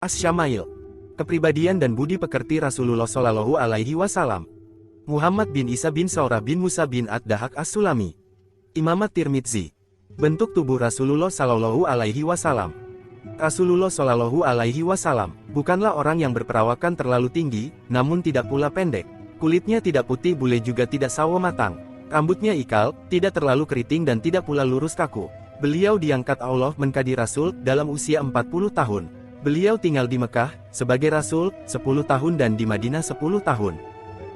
As-Syama'il. Kepribadian dan budi pekerti Rasulullah Shallallahu Alaihi Wasallam. Muhammad bin Isa bin Saurah bin Musa bin Ad-Dahak As-Sulami. Imamat Tirmidzi. Bentuk tubuh Rasulullah Shallallahu Alaihi Wasallam. Rasulullah Shallallahu Alaihi Wasallam bukanlah orang yang berperawakan terlalu tinggi, namun tidak pula pendek. Kulitnya tidak putih bule juga tidak sawo matang. Rambutnya ikal, tidak terlalu keriting dan tidak pula lurus kaku. Beliau diangkat Allah menjadi Rasul dalam usia 40 tahun. Beliau tinggal di Mekah sebagai Rasul 10 tahun dan di Madinah 10 tahun.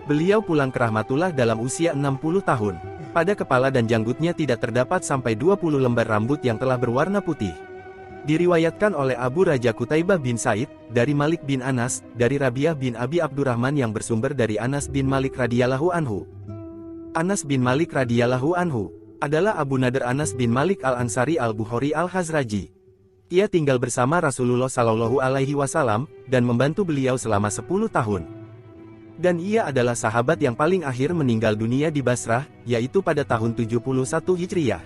Beliau pulang ke Rahmatullah dalam usia 60 tahun. Pada kepala dan janggutnya tidak terdapat sampai 20 lembar rambut yang telah berwarna putih. Diriwayatkan oleh Abu Raja Qutaibah bin Said, dari Malik bin Anas, dari Rabi'ah bin Abi Abdurrahman yang bersumber dari Anas bin Malik radhiyallahu anhu. Anas bin Malik radhiyallahu anhu adalah Abu Nadr Anas bin Malik al-Ansari al-Bukhari al-Khazraji. Ia tinggal bersama Rasulullah Shallallahu Alaihi Wasallam dan membantu beliau selama 10 tahun. Dan ia adalah sahabat yang paling akhir meninggal dunia di Basrah, yaitu pada tahun 71 Hijriyah.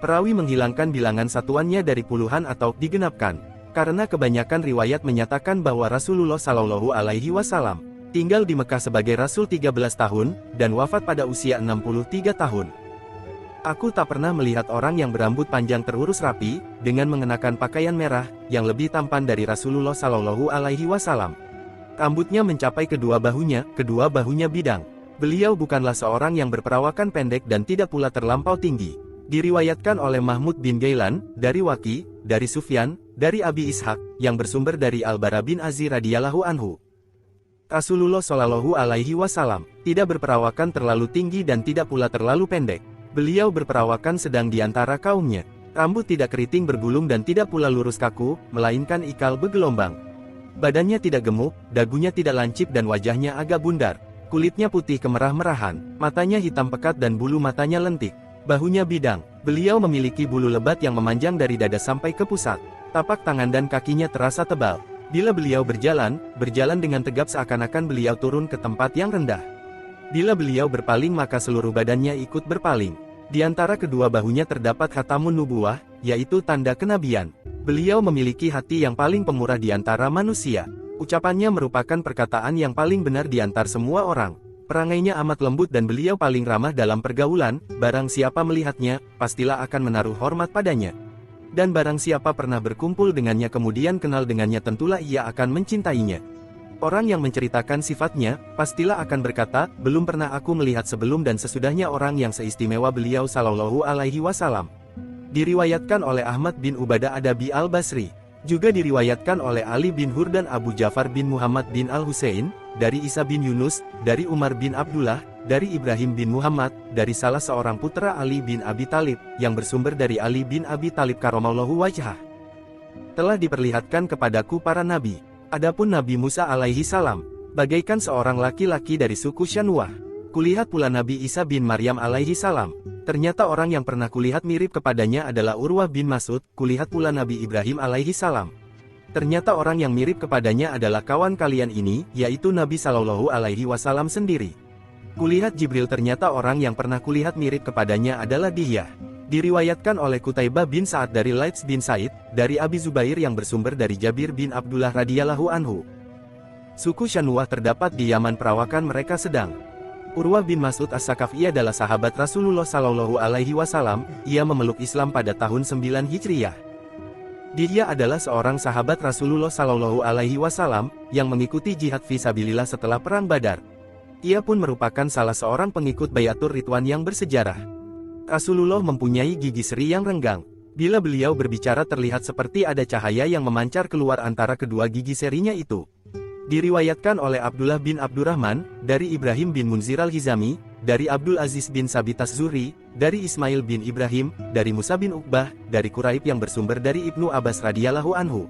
Perawi menghilangkan bilangan satuannya dari puluhan atau digenapkan, karena kebanyakan riwayat menyatakan bahwa Rasulullah Shallallahu Alaihi Wasallam tinggal di Mekah sebagai Rasul 13 tahun, dan wafat pada usia 63 tahun. Aku tak pernah melihat orang yang berambut panjang terurus rapi, dengan mengenakan pakaian merah, yang lebih tampan dari Rasulullah Shallallahu Alaihi Wasallam. Rambutnya mencapai kedua bahunya bidang. Beliau bukanlah seorang yang berperawakan pendek dan tidak pula terlampau tinggi. Diriwayatkan oleh Mahmud bin Ghailan, dari Waki, dari Sufyan, dari Abi Ishaq, yang bersumber dari Al-Bara bin Azir radhiyallahu anhu. Rasulullah Shallallahu Alaihi Wasallam tidak berperawakan terlalu tinggi dan tidak pula terlalu pendek. Beliau berperawakan sedang di antara kaumnya. Rambut tidak keriting bergulung dan tidak pula lurus kaku, melainkan ikal bergelombang. Badannya tidak gemuk, dagunya tidak lancip dan wajahnya agak bundar. Kulitnya putih kemerah-merahan, matanya hitam pekat dan bulu matanya lentik. Bahunya bidang. Beliau memiliki bulu lebat yang memanjang dari dada sampai ke pusat. Tapak tangan dan kakinya terasa tebal. Bila beliau berjalan dengan tegap seakan-akan beliau turun ke tempat yang rendah. Bila beliau berpaling maka seluruh badannya ikut berpaling. Di antara kedua bahunya terdapat khatamun nubuwah, yaitu tanda kenabian. Beliau memiliki hati yang paling pemurah di antara manusia. Ucapannya merupakan perkataan yang paling benar di antara semua orang. Perangainya amat lembut dan beliau paling ramah dalam pergaulan. Barang siapa melihatnya, pastilah akan menaruh hormat padanya. Dan barang siapa pernah berkumpul dengannya kemudian kenal dengannya tentulah ia akan mencintainya. Orang yang menceritakan sifatnya, pastilah akan berkata, belum pernah aku melihat sebelum dan sesudahnya orang yang seistimewa beliau Shallallahu Alaihi Wasallam. Diriwayatkan oleh Ahmad bin Ubadah Adabi al-Basri. Juga diriwayatkan oleh Ali bin Hur dan Abu Ja'far bin Muhammad bin al-Husain, dari Isa bin Yunus, dari Umar bin Abdullah, dari Ibrahim bin Muhammad, dari salah seorang putra Ali bin Abi Talib, yang bersumber dari Ali bin Abi Talib karamallahu wajhah. Telah diperlihatkan kepadaku para nabi. Adapun Nabi Musa alaihi salam, bagaikan seorang laki-laki dari suku Syanuah. Kulihat pula Nabi Isa bin Maryam alaihi salam. Ternyata orang yang pernah kulihat mirip kepadanya adalah Urwah bin Mas'ud. Kulihat pula Nabi Ibrahim alaihi salam. Ternyata orang yang mirip kepadanya adalah kawan kalian ini, yaitu Nabi Shallallahu Alaihi Wasallam sendiri. Kulihat Jibril ternyata orang yang pernah kulihat mirip kepadanya adalah Dihyah. Diriwayatkan oleh Qutaibah bin Sa'ad dari Laits bin Said, dari Abi Zubair yang bersumber dari Jabir bin Abdullah radhiyallahu anhu. Suku Syanuah terdapat di Yaman perawakan mereka sedang. Urwah bin Mas'ud As-Sakafi adalah sahabat Rasulullah Shallallahu Alaihi Wasallam. Ia memeluk Islam pada tahun 9 Hijriyah. Dia adalah seorang sahabat Rasulullah Shallallahu Alaihi Wasallam yang mengikuti jihad fisabilillah setelah perang Badar. Ia pun merupakan salah seorang pengikut Bayatur Ridwan yang bersejarah. Rasulullah mempunyai gigi seri yang renggang. Bila beliau berbicara terlihat seperti ada cahaya yang memancar keluar antara kedua gigi serinya itu. Diriwayatkan oleh Abdullah bin Abdurrahman, dari Ibrahim bin Munzir al-Hizami, dari Abdul Aziz bin Sabit az-Zuhri, dari Ismail bin Ibrahim, dari Musa bin Uqbah, dari Quraib yang bersumber dari Ibnu Abbas radhiyallahu anhu.